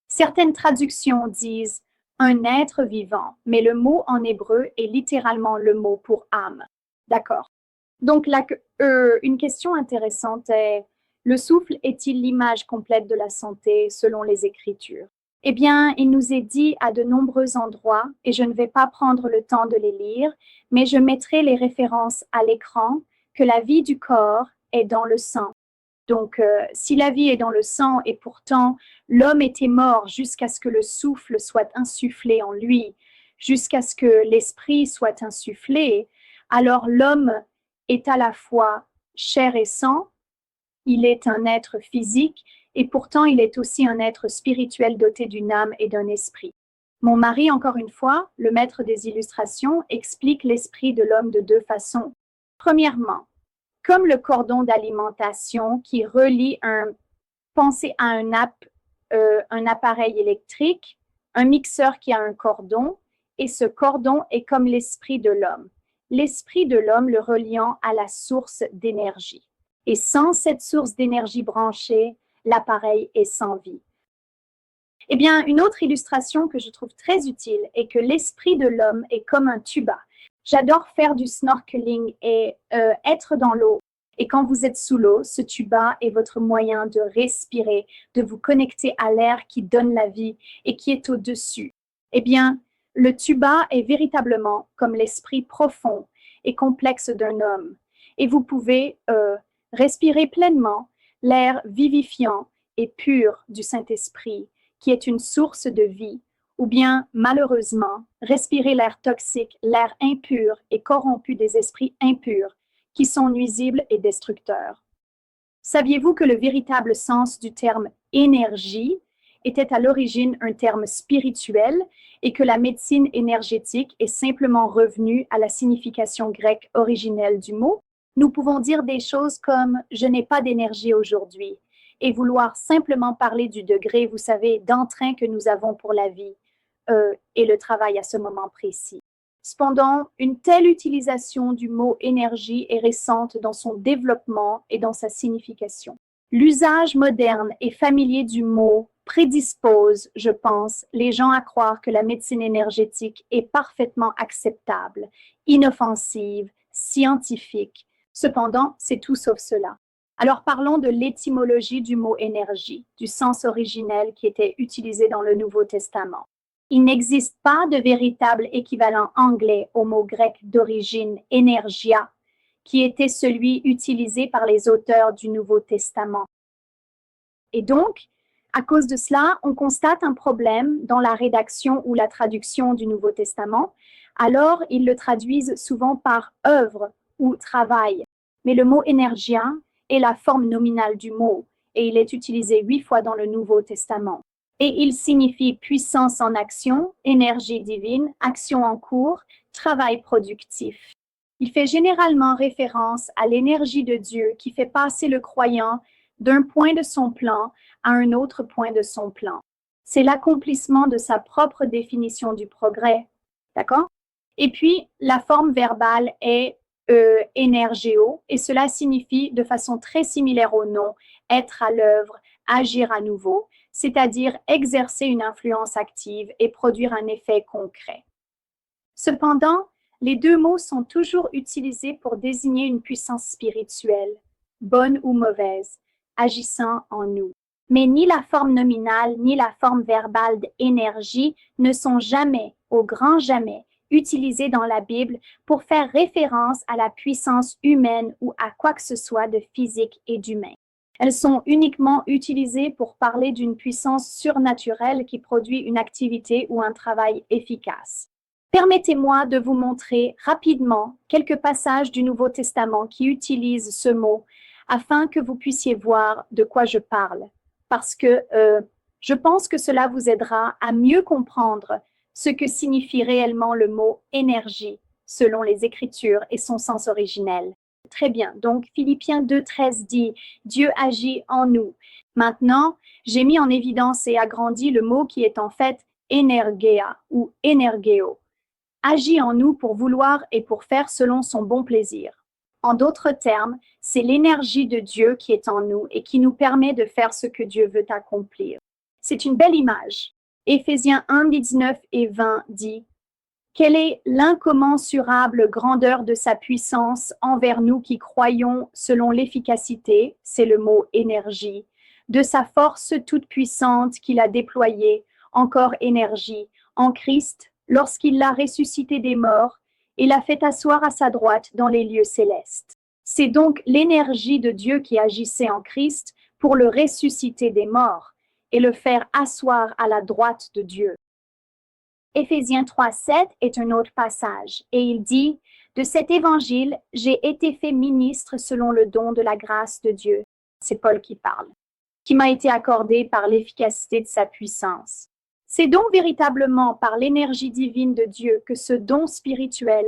S1: Certaines traductions disent un être vivant, mais le mot en hébreu est littéralement le mot pour âme. D'accord. Donc, là, une question intéressante est, le souffle est-il l'image complète de la santé selon les Écritures? Eh bien, il nous est dit à de nombreux endroits, et je ne vais pas prendre le temps de les lire, mais je mettrai les références à l'écran, que la vie du corps est dans le sang. Donc, si la vie est dans le sang et pourtant l'homme était mort jusqu'à ce que le souffle soit insufflé en lui, jusqu'à ce que l'esprit soit insufflé, alors l'homme est à la fois chair et sang, il est un être physique et pourtant il est aussi un être spirituel doté d'une âme et d'un esprit. Mon mari, encore une fois, le maître des illustrations, explique l'esprit de l'homme de 2 façons. Premièrement, comme le cordon d'alimentation qui relie pensez à un appareil électrique, un mixeur qui a un cordon, et ce cordon est comme l'esprit de l'homme. L'esprit de l'homme le reliant à la source d'énergie. Et sans cette source d'énergie branchée, l'appareil est sans vie. Eh bien, une autre illustration que je trouve très utile est que l'esprit de l'homme est comme un tuba. J'adore faire du snorkeling et être dans l'eau. Et quand vous êtes sous l'eau, ce tuba est votre moyen de respirer, de vous connecter à l'air qui donne la vie et qui est au-dessus. Eh bien, le tuba est véritablement comme l'esprit profond et complexe d'un homme. Et vous pouvez respirer pleinement l'air vivifiant et pur du Saint-Esprit, qui est une source de vie, ou bien, malheureusement, respirer l'air toxique, l'air impur et corrompu des esprits impurs, qui sont nuisibles et destructeurs. Saviez-vous que le véritable sens du terme énergie était à l'origine un terme spirituel et que la médecine énergétique est simplement revenue à la signification grecque originelle du mot? Nous pouvons dire des choses comme « je n'ai pas d'énergie aujourd'hui » et vouloir simplement parler du degré, vous savez, d'entrain que nous avons pour la vie et le travail à ce moment précis. Cependant, une telle utilisation du mot énergie est récente dans son développement et dans sa signification. L'usage moderne et familier du mot prédispose, je pense, les gens à croire que la médecine énergétique est parfaitement acceptable, inoffensive, scientifique. Cependant, c'est tout sauf cela. Alors parlons de l'étymologie du mot énergie, du sens originel qui était utilisé dans le Nouveau Testament. Il n'existe pas de véritable équivalent anglais au mot grec d'origine energia, qui était celui utilisé par les auteurs du Nouveau Testament. Et donc, à cause de cela, on constate un problème dans la rédaction ou la traduction du Nouveau Testament. Alors, ils le traduisent souvent par œuvre ou travail. Mais le mot energia est la forme nominale du mot et il est utilisé 8 fois dans le Nouveau Testament. Et il signifie puissance en action, énergie divine, action en cours, travail productif. Il fait généralement référence à l'énergie de Dieu qui fait passer le croyant d'un point de son plan à un autre point de son plan. C'est l'accomplissement de sa propre définition du progrès. D'accord? Et puis, la forme verbale est énergéo, et cela signifie de façon très similaire au nom, être à l'œuvre, agir à nouveau, c'est-à-dire exercer une influence active et produire un effet concret. Cependant, les 2 mots sont toujours utilisés pour désigner une puissance spirituelle, bonne ou mauvaise, agissant en nous. Mais ni la forme nominale ni la forme verbale d'énergie ne sont jamais, au grand jamais, utilisées dans la Bible pour faire référence à la puissance humaine ou à quoi que ce soit de physique et d'humain. Elles sont uniquement utilisées pour parler d'une puissance surnaturelle qui produit une activité ou un travail efficace. Permettez-moi de vous montrer rapidement quelques passages du Nouveau Testament qui utilisent ce mot afin que vous puissiez voir de quoi je parle, parce que je pense que cela vous aidera à mieux comprendre ce que signifie réellement le mot énergie selon les Écritures et son sens originel. Très bien. Donc, Philippiens 2,13 dit « Dieu agit en nous ». Maintenant, j'ai mis en évidence et agrandi le mot qui est en fait « energeia » ou « energeo ». Agit en nous pour vouloir et pour faire selon son bon plaisir. En d'autres termes, c'est l'énergie de Dieu qui est en nous et qui nous permet de faire ce que Dieu veut accomplir. C'est une belle image. Éphésiens 1, 19 et 20 dit « Quelle est l'incommensurable grandeur de sa puissance envers nous qui croyons selon l'efficacité, c'est le mot énergie, de sa force toute puissante qu'il a déployée, encore énergie, en Christ, lorsqu'il l'a ressuscité des morts et l'a fait asseoir à sa droite dans les lieux célestes. » C'est donc l'énergie de Dieu qui agissait en Christ pour le ressusciter des morts et le faire asseoir à la droite de Dieu. Éphésiens 3,7 est un autre passage et il dit « De cet évangile, j'ai été fait ministre selon le don de la grâce de Dieu. » C'est Paul qui parle. Qui m'a été accordé par l'efficacité de sa puissance. C'est donc véritablement par l'énergie divine de Dieu que ce don spirituel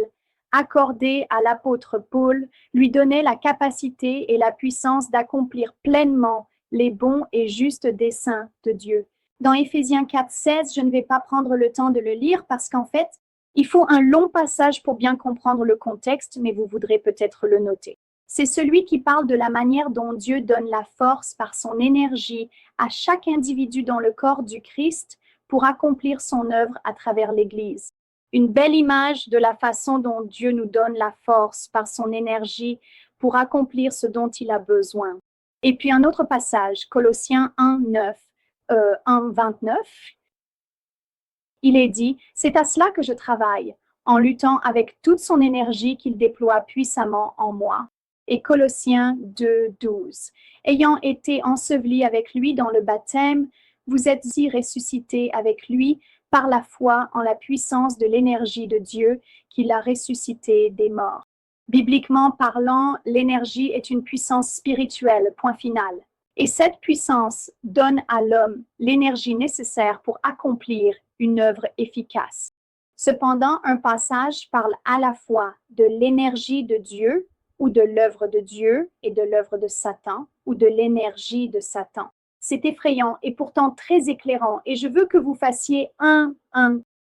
S1: accordé à l'apôtre Paul lui donnait la capacité et la puissance d'accomplir pleinement les bons et justes desseins de Dieu. Dans Éphésiens 4,16, je ne vais pas prendre le temps de le lire parce qu'en fait, il faut un long passage pour bien comprendre le contexte, mais vous voudrez peut-être le noter. C'est celui qui parle de la manière dont Dieu donne la force par son énergie à chaque individu dans le corps du Christ pour accomplir son œuvre à travers l'Église. Une belle image de la façon dont Dieu nous donne la force par son énergie pour accomplir ce dont il a besoin. Et puis un autre passage, Colossiens 1, 29, il est dit « C'est à cela que je travaille, en luttant avec toute son énergie qu'il déploie puissamment en moi. » Et Colossiens 2, 12. Ayant été ensevelis avec lui dans le baptême, vous êtes aussi ressuscités avec lui par la foi en la puissance de l'énergie de Dieu qui l'a ressuscité des morts. Bibliquement parlant, l'énergie est une puissance spirituelle, point final. Et cette puissance donne à l'homme l'énergie nécessaire pour accomplir une œuvre efficace. Cependant, un passage parle à la fois de l'énergie de Dieu ou de l'œuvre de Dieu et de l'œuvre de Satan ou de l'énergie de Satan. C'est effrayant et pourtant très éclairant et je veux que vous fassiez un.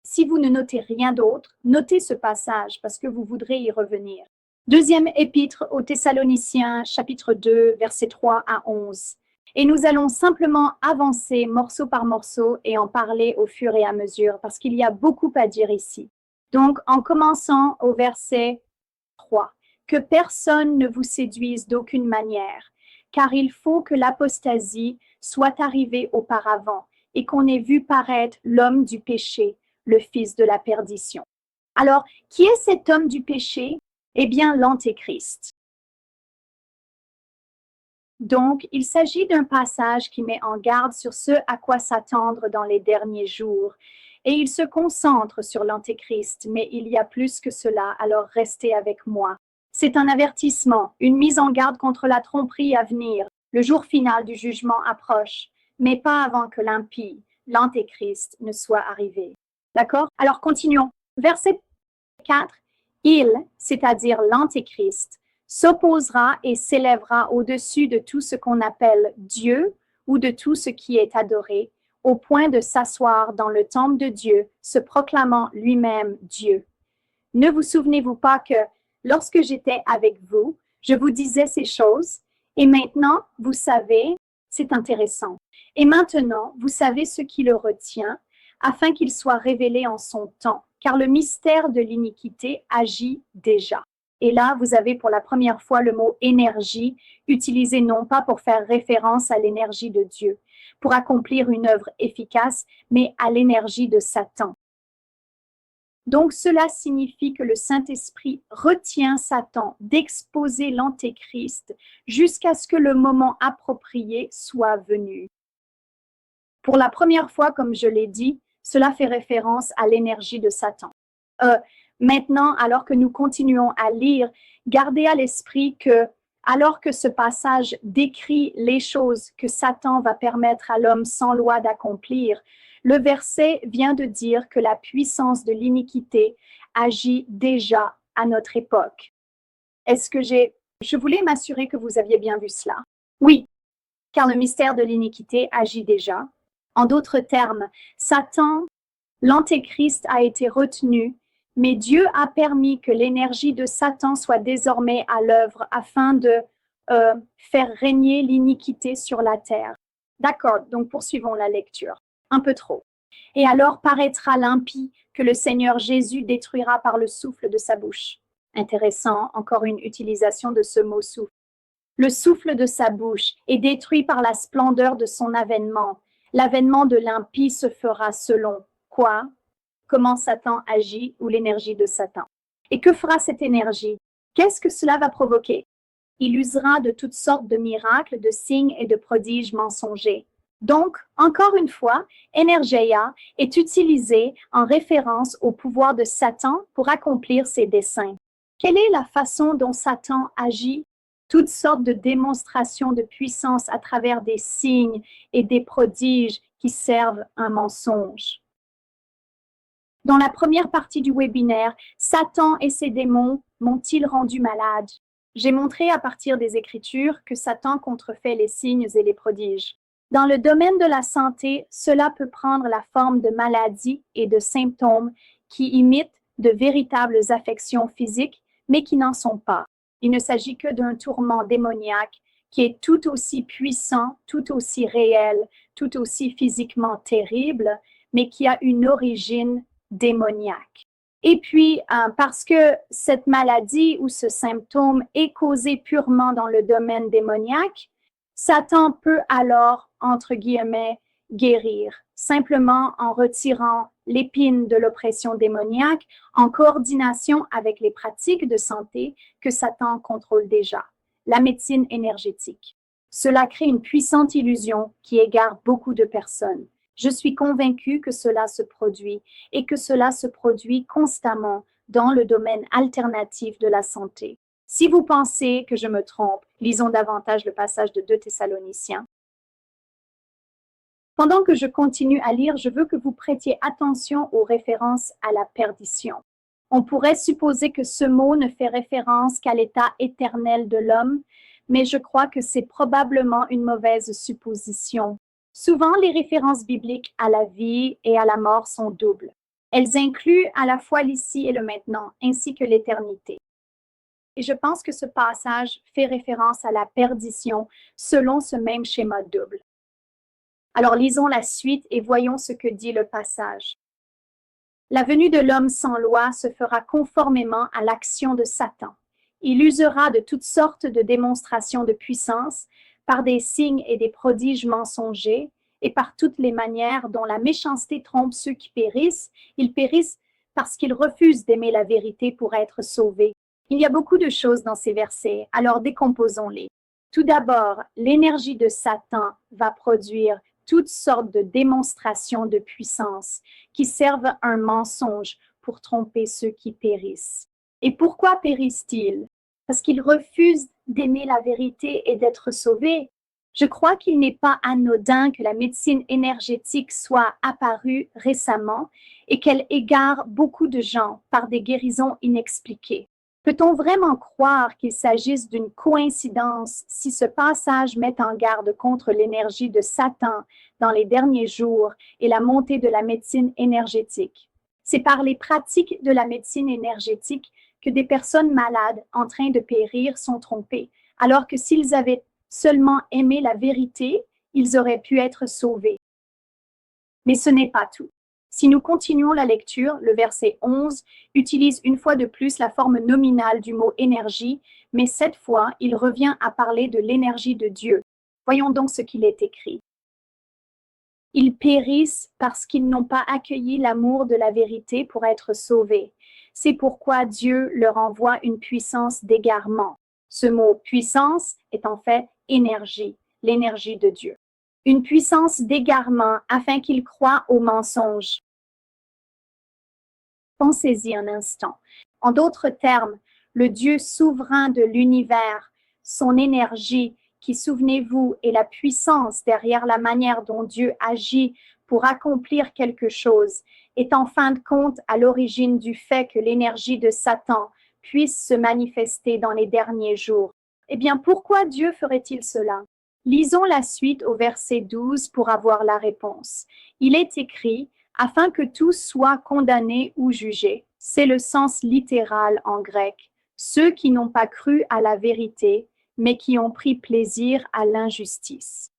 S1: Si vous ne notez rien d'autre, notez ce passage parce que vous voudrez y revenir. Deuxième épître aux Thessaloniciens, chapitre 2, versets 3 à 11. Et nous allons simplement avancer morceau par morceau et en parler au fur et à mesure parce qu'il y a beaucoup à dire ici. Donc, en commençant au verset 3. Que personne ne vous séduise d'aucune manière, car il faut que l'apostasie soit arrivée auparavant et qu'on ait vu paraître l'homme du péché, le fils de la perdition. Alors, qui est cet homme du péché? Eh bien, l'Antéchrist. Donc, il s'agit d'un passage qui met en garde sur ce à quoi s'attendre dans les derniers jours. Et il se concentre sur l'Antéchrist, mais il y a plus que cela, alors restez avec moi. C'est un avertissement, une mise en garde contre la tromperie à venir. Le jour final du jugement approche, mais pas avant que l'impie, l'Antéchrist, ne soit arrivé. D'accord? Alors continuons. Verset 4. Il, c'est-à-dire l'Antéchrist, s'opposera et s'élèvera au-dessus de tout ce qu'on appelle Dieu ou de tout ce qui est adoré, au point de s'asseoir dans le temple de Dieu, se proclamant lui-même Dieu. Ne vous souvenez-vous pas que lorsque j'étais avec vous, je vous disais ces choses, et maintenant, vous savez, c'est intéressant. Et maintenant, vous savez ce qui le retient, afin qu'il soit révélé en son temps, car le mystère de l'iniquité agit déjà. Et là, vous avez pour la première fois le mot énergie, utilisé non pas pour faire référence à l'énergie de Dieu, pour accomplir une œuvre efficace, mais à l'énergie de Satan. Donc, cela signifie que le Saint-Esprit retient Satan d'exposer l'Antéchrist jusqu'à ce que le moment approprié soit venu. Pour la première fois, comme je l'ai dit, cela fait référence à l'énergie de Satan. Maintenant, alors que nous continuons à lire, gardez à l'esprit que Alors que ce passage décrit les choses que Satan va permettre à l'homme sans loi d'accomplir, le verset vient de dire que la puissance de l'iniquité agit déjà à notre époque. Je voulais m'assurer que vous aviez bien vu cela. Oui, car le mystère de l'iniquité agit déjà. En d'autres termes, Satan, l'Antéchrist a été retenu, mais Dieu a permis que l'énergie de Satan soit désormais à l'œuvre afin de faire régner l'iniquité sur la terre. D'accord, donc poursuivons la lecture. Un peu trop. Et alors paraîtra l'impie que le Seigneur Jésus détruira par le souffle de sa bouche. Intéressant, encore une utilisation de ce mot souffle. Le souffle de sa bouche est détruit par la splendeur de son avènement. L'avènement de l'impie se fera selon quoi? Comment Satan agit ou l'énergie de Satan. Et que fera cette énergie? Qu'est-ce que cela va provoquer? Il usera de toutes sortes de miracles, de signes et de prodiges mensongers. Donc, encore une fois, Energeia est utilisée en référence au pouvoir de Satan pour accomplir ses desseins. Quelle est la façon dont Satan agit? Toutes sortes de démonstrations de puissance à travers des signes et des prodiges qui servent un mensonge. Dans la première partie du webinaire, Satan et ses démons m'ont-ils rendu malade? J'ai montré à partir des Écritures que Satan contrefait les signes et les prodiges. Dans le domaine de la santé, cela peut prendre la forme de maladies et de symptômes qui imitent de véritables affections physiques, mais qui n'en sont pas. Il ne s'agit que d'un tourment démoniaque qui est tout aussi puissant, tout aussi réel, tout aussi physiquement terrible, mais qui a une origine démoniaque. Et puis, parce que cette maladie ou ce symptôme est causé purement dans le domaine démoniaque, Satan peut alors, entre guillemets, guérir, simplement en retirant l'épine de l'oppression démoniaque en coordination avec les pratiques de santé que Satan contrôle déjà, la médecine énergétique. Cela crée une puissante illusion qui égare beaucoup de personnes. Je suis convaincue que cela se produit et que cela se produit constamment dans le domaine alternatif de la santé. Si vous pensez que je me trompe, lisons davantage le passage de 2 Thessaloniciens. Pendant que je continue à lire, je veux que vous prêtiez attention aux références à la perdition. On pourrait supposer que ce mot ne fait référence qu'à l'état éternel de l'homme, mais je crois que c'est probablement une mauvaise supposition. Souvent, les références bibliques à la vie et à la mort sont doubles. Elles incluent à la fois l'ici et le maintenant, ainsi que l'éternité. Et je pense que ce passage fait référence à la perdition selon ce même schéma double. Alors lisons la suite et voyons ce que dit le passage. La venue de l'homme sans loi se fera conformément à l'action de Satan. Il usera de toutes sortes de démonstrations de puissance par des signes et des prodiges mensongers et par toutes les manières dont la méchanceté trompe ceux qui périssent. Ils périssent parce qu'ils refusent d'aimer la vérité pour être sauvés. Il y a beaucoup de choses dans ces versets, alors décomposons-les. Tout d'abord, l'énergie de Satan va produire toutes sortes de démonstrations de puissance qui servent un mensonge pour tromper ceux qui périssent. Et pourquoi périssent-ils? Parce qu'ils refusent d'aimer la vérité et d'être sauvés. Je crois qu'il n'est pas anodin que la médecine énergétique soit apparue récemment et qu'elle égare beaucoup de gens par des guérisons inexpliquées. Peut-on vraiment croire qu'il s'agisse d'une coïncidence si ce passage met en garde contre l'énergie de Satan dans les derniers jours et la montée de la médecine énergétique? C'est par les pratiques de la médecine énergétique que des personnes malades en train de périr sont trompées, alors que s'ils avaient seulement aimé la vérité, ils auraient pu être sauvés. Mais ce n'est pas tout. Si nous continuons la lecture, le verset 11 utilise une fois de plus la forme nominale du mot énergie, mais cette fois, il revient à parler de l'énergie de Dieu. Voyons donc ce qu'il est écrit. Ils périssent parce qu'ils n'ont pas accueilli l'amour de la vérité pour être sauvés. C'est pourquoi Dieu leur envoie une puissance d'égarement. Ce mot puissance est en fait énergie, l'énergie de Dieu. Une puissance d'égarement afin qu'ils croient au mensonge. Pensez-y un instant. En d'autres termes, le Dieu souverain de l'univers son énergie, qui, souvenez-vous, est la puissance derrière la manière dont Dieu agit pour accomplir quelque chose, est en fin de compte à l'origine du fait que l'énergie de Satan puisse se manifester dans les derniers jours. Eh bien, pourquoi Dieu ferait-il cela? Lisons la suite au verset 12 pour avoir la réponse. Il est écrit « afin que tous soient condamnés ou jugés ». C'est le sens littéral en grec. Ceux qui n'ont pas cru à la vérité, mais qui ont pris plaisir à l'injustice.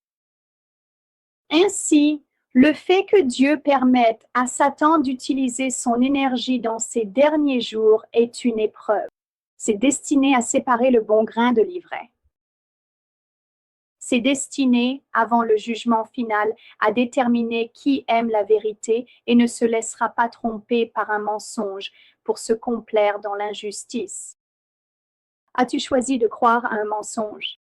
S1: Ainsi, le fait que Dieu permette à Satan d'utiliser son énergie dans ces derniers jours est une épreuve. C'est destiné à séparer le bon grain de l'ivraie. C'est destiné, avant le jugement final, à déterminer qui aime la vérité et ne se laissera pas tromper par un mensonge pour se complaire dans l'injustice. As-tu choisi de croire à un mensonge?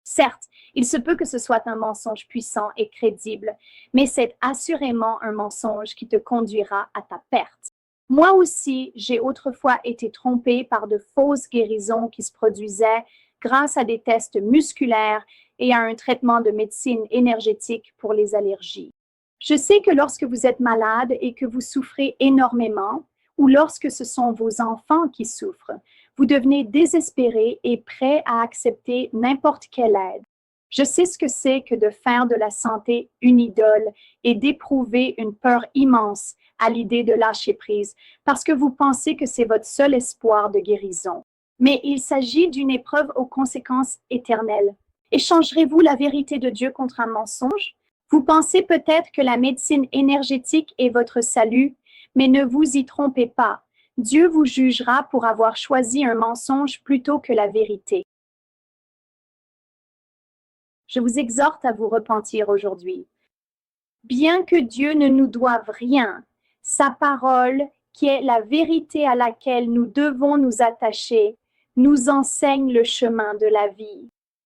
S1: Certes, il se peut que ce soit un mensonge puissant et crédible, mais c'est assurément un mensonge qui te conduira à ta perte. Moi aussi, j'ai autrefois été trompée par de fausses guérisons qui se produisaient grâce à des tests musculaires et à un traitement de médecine énergétique pour les allergies. Je sais que lorsque vous êtes malade et que vous souffrez énormément, ou lorsque ce sont vos enfants qui souffrent, vous devenez désespéré et prêt à accepter n'importe quelle aide. Je sais ce que c'est que de faire de la santé une idole et d'éprouver une peur immense à l'idée de lâcher prise parce que vous pensez que c'est votre seul espoir de guérison. Mais il s'agit d'une épreuve aux conséquences éternelles. Échangerez-vous la vérité de Dieu contre un mensonge? Vous pensez peut-être que la médecine énergétique est votre salut, mais ne vous y trompez pas. Dieu vous jugera pour avoir choisi un mensonge plutôt que la vérité. Je vous exhorte à vous repentir aujourd'hui. Bien que Dieu ne nous doive rien, sa parole, qui est la vérité à laquelle nous devons nous attacher, nous enseigne le chemin de la vie.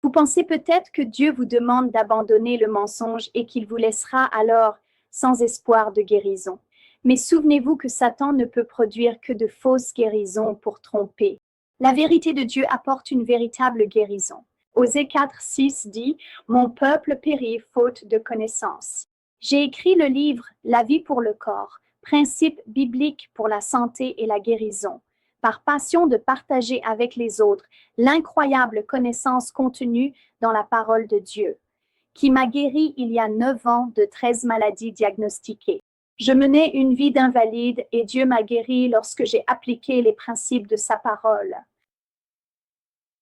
S1: Vous pensez peut-être que Dieu vous demande d'abandonner le mensonge et qu'il vous laissera alors sans espoir de guérison. Mais souvenez-vous que Satan ne peut produire que de fausses guérisons pour tromper. La vérité de Dieu apporte une véritable guérison. Osée 4:6 dit « Mon peuple périt faute de connaissance ». J'ai écrit le livre « La vie pour le corps, principes bibliques pour la santé et la guérison ». Par passion de partager avec les autres l'incroyable connaissance contenue dans la parole de Dieu, qui m'a guéri il y a 9 ans de 13 maladies diagnostiquées. Je menais une vie d'invalide et Dieu m'a guéri lorsque j'ai appliqué les principes de sa parole.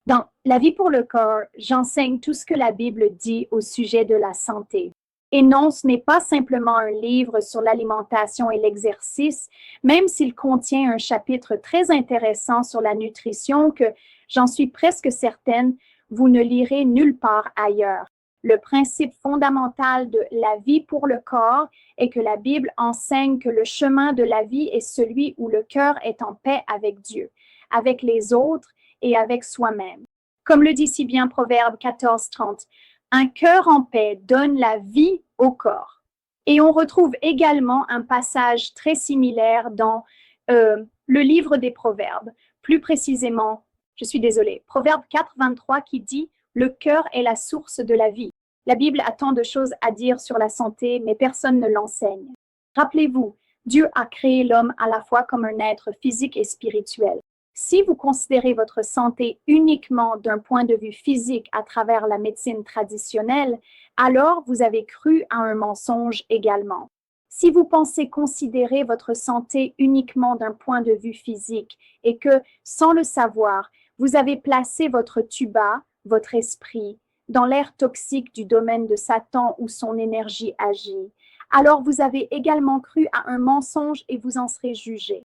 S1: Dans La vie pour le corps, j'enseigne tout ce que la Bible dit au sujet de la santé. Et non, ce n'est pas simplement un livre sur l'alimentation et l'exercice, même s'il contient un chapitre très intéressant sur la nutrition que, j'en suis presque certaine, vous ne lirez nulle part ailleurs. Le principe fondamental de la vie pour le corps est que la Bible enseigne que le chemin de la vie est celui où le cœur est en paix avec Dieu, avec les autres et avec soi-même. Comme le dit si bien Proverbe 14:30, un cœur en paix donne la vie au corps. Et on retrouve également un passage très similaire dans le livre des Proverbes. Plus précisément, je suis désolée, Proverbe 4:23 qui dit « Le cœur est la source de la vie ». La Bible a tant de choses à dire sur la santé, mais personne ne l'enseigne. Rappelez-vous, Dieu a créé l'homme à la fois comme un être physique et spirituel. Si vous considérez votre santé uniquement d'un point de vue physique à travers la médecine traditionnelle, alors vous avez cru à un mensonge également. Si vous pensez considérer votre santé uniquement d'un point de vue physique et que, sans le savoir, vous avez placé votre tuba, votre esprit, dans l'air toxique du domaine de Satan où son énergie agit, alors vous avez également cru à un mensonge et vous en serez jugé.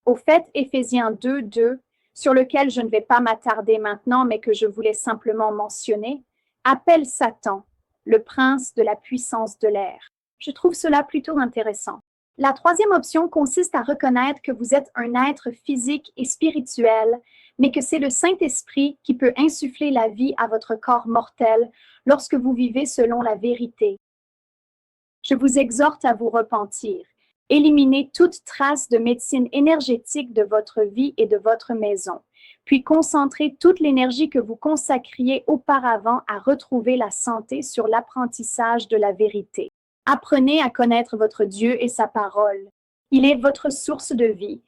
S1: Au fait, Éphésiens 2:2, sur lequel je ne vais pas m'attarder maintenant, mais que je voulais simplement mentionner, appelle Satan, le prince de la puissance de l'air. Je trouve cela plutôt intéressant. La troisième option consiste à reconnaître que vous êtes un être physique et spirituel, mais que c'est le Saint-Esprit qui peut insuffler la vie à votre corps mortel lorsque vous vivez selon la vérité. Je vous exhorte à vous repentir. Éliminez toute trace de médecine énergétique de votre vie et de votre maison. puis concentrez toute l'énergie que vous consacriez auparavant à retrouver la santé sur l'apprentissage de la vérité. Apprenez à connaître votre Dieu et sa parole. Il est votre source de vie.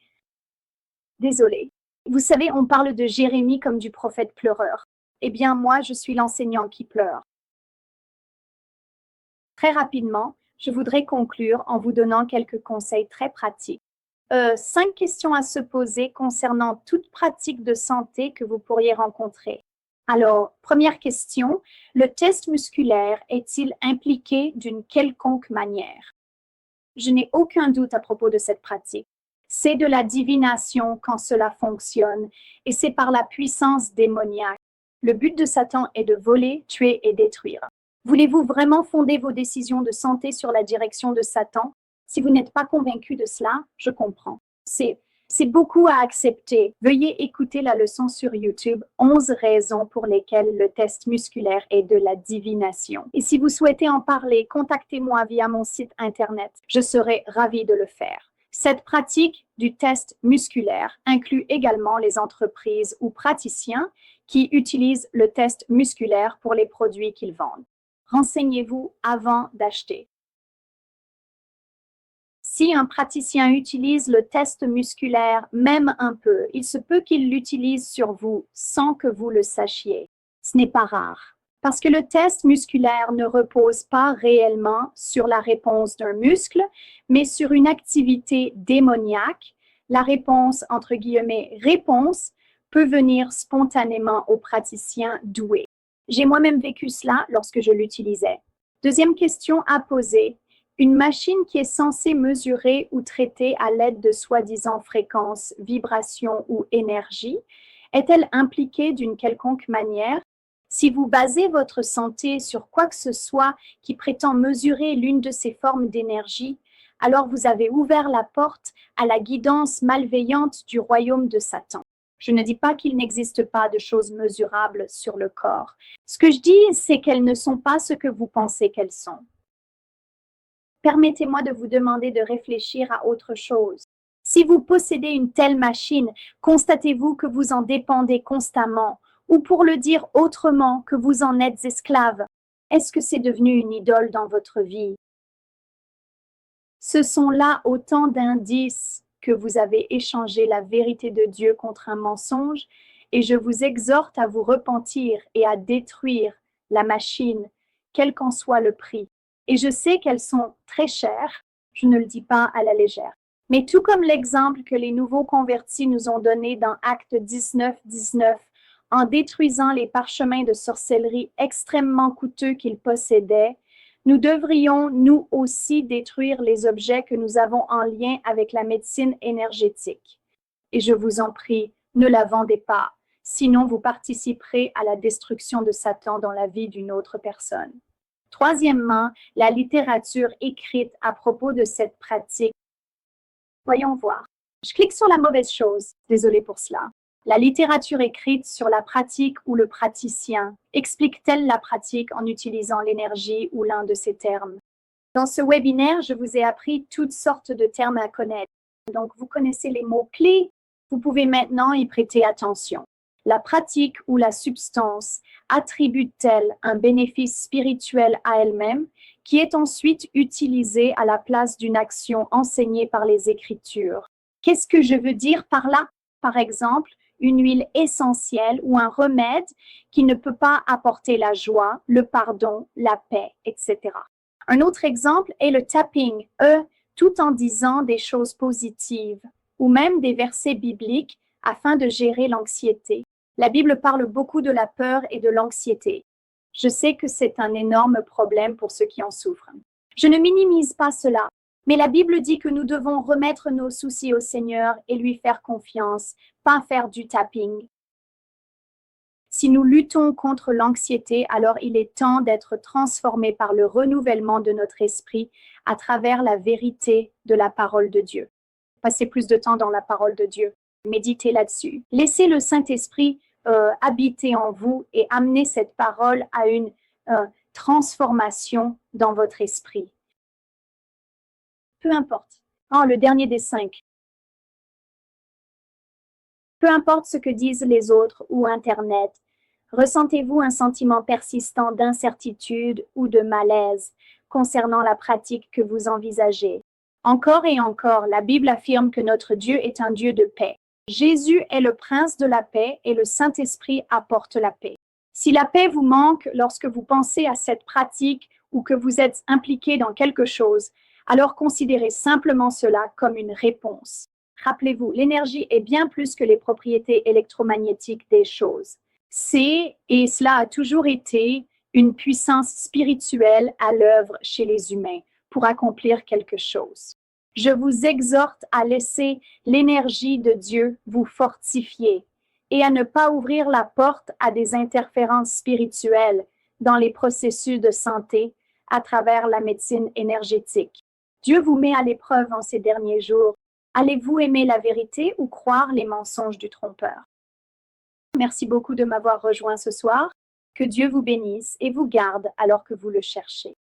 S1: Désolé. Vous savez, on parle de Jérémie comme du prophète pleureur. Eh bien, moi, je suis l'enseignant qui pleure. Très rapidement, je voudrais conclure en vous donnant quelques conseils très pratiques. 5 questions à se poser concernant toute pratique de santé que vous pourriez rencontrer. Alors, première question, le test musculaire est-il impliqué d'une quelconque manière? Je n'ai aucun doute à propos de cette pratique. C'est de la divination quand cela fonctionne et c'est par la puissance démoniaque. Le but de Satan est de voler, tuer et détruire. Voulez-vous vraiment fonder vos décisions de santé sur la direction de Satan? Si vous n'êtes pas convaincu de cela, je comprends. C'est beaucoup à accepter. Veuillez écouter la leçon sur YouTube, 11 raisons pour lesquelles le test musculaire est de la divination. Et si vous souhaitez en parler, contactez-moi via mon site Internet. Je serai ravie de le faire. Cette pratique du test musculaire inclut également les entreprises ou praticiens qui utilisent le test musculaire pour les produits qu'ils vendent. Renseignez-vous avant d'acheter. Si un praticien utilise le test musculaire même un peu, il se peut qu'il l'utilise sur vous sans que vous le sachiez. Ce n'est pas rare, parce que le test musculaire ne repose pas réellement sur la réponse d'un muscle, mais sur une activité démoniaque. La réponse, entre guillemets, réponse, peut venir spontanément au praticien doué. J'ai moi-même vécu cela lorsque je l'utilisais. Deuxième question à poser. Une machine qui est censée mesurer ou traiter à l'aide de soi-disant fréquences, vibrations ou énergie, est-elle impliquée d'une quelconque manière? Si vous basez votre santé sur quoi que ce soit qui prétend mesurer l'une de ces formes d'énergie, alors vous avez ouvert la porte à la guidance malveillante du royaume de Satan. Je ne dis pas qu'il n'existe pas de choses mesurables sur le corps. Ce que je dis, c'est qu'elles ne sont pas ce que vous pensez qu'elles sont. Permettez-moi de vous demander de réfléchir à autre chose. Si vous possédez une telle machine, constatez-vous que vous en dépendez constamment, ou pour le dire autrement, que vous en êtes esclave. Est-ce que c'est devenu une idole dans votre vie? Ce sont là autant d'indices que vous avez échangé la vérité de Dieu contre un mensonge, et je vous exhorte à vous repentir et à détruire la machine, quel qu'en soit le prix. Et je sais qu'elles sont très chères, je ne le dis pas à la légère. Mais tout comme l'exemple que les nouveaux convertis nous ont donné dans Actes 19, 19, en détruisant les parchemins de sorcellerie extrêmement coûteux qu'ils possédaient, nous devrions nous aussi détruire les objets que nous avons en lien avec la médecine énergétique. Et je vous en prie, ne la vendez pas, sinon vous participerez à la destruction de Satan dans la vie d'une autre personne. Troisièmement, la littérature écrite à propos de cette pratique. Voyons voir. Je clique sur la mauvaise chose. Désolée pour cela. La littérature écrite sur la pratique ou le praticien explique-t-elle la pratique en utilisant l'énergie ou l'un de ces termes? Dans ce webinaire, je vous ai appris toutes sortes de termes à connaître. Donc, vous connaissez les mots-clés. Vous pouvez maintenant y prêter attention. La pratique ou la substance attribue-t-elle un bénéfice spirituel à elle-même qui est ensuite utilisé à la place d'une action enseignée par les Écritures? Qu'est-ce que je veux dire par là? Par exemple, une huile essentielle ou un remède qui ne peut pas apporter la joie, le pardon, la paix, etc. Un autre exemple est le tapping, tout en disant des choses positives, ou même des versets bibliques afin de gérer l'anxiété. La Bible parle beaucoup de la peur et de l'anxiété. Je sais que c'est un énorme problème pour ceux qui en souffrent. Je ne minimise pas cela, mais la Bible dit que nous devons remettre nos soucis au Seigneur et lui faire confiance, pas faire du tapping. Si nous luttons contre l'anxiété, alors il est temps d'être transformés par le renouvellement de notre esprit à travers la vérité de la parole de Dieu. Passez plus de temps dans la parole de Dieu. Méditez là-dessus. Laissez le Saint-Esprit habiter en vous et amener cette parole à une transformation dans votre esprit. Peu importe. Le dernier des 5. Peu importe ce que disent les autres ou Internet, ressentez-vous un sentiment persistant d'incertitude ou de malaise concernant la pratique que vous envisagez? Encore et encore, la Bible affirme que notre Dieu est un Dieu de paix. Jésus est le prince de la paix et le Saint-Esprit apporte la paix. Si la paix vous manque lorsque vous pensez à cette pratique ou que vous êtes impliqué dans quelque chose, alors considérez simplement cela comme une réponse. Rappelez-vous, l'énergie est bien plus que les propriétés électromagnétiques des choses. C'est, et cela a toujours été, une puissance spirituelle à l'œuvre chez les humains pour accomplir quelque chose. Je vous exhorte à laisser l'énergie de Dieu vous fortifier et à ne pas ouvrir la porte à des interférences spirituelles dans les processus de santé à travers la médecine énergétique. Dieu vous met à l'épreuve en ces derniers jours. Allez-vous aimer la vérité ou croire les mensonges du trompeur? Merci beaucoup de m'avoir rejoint ce soir. Que Dieu vous bénisse et vous garde alors que vous le cherchez.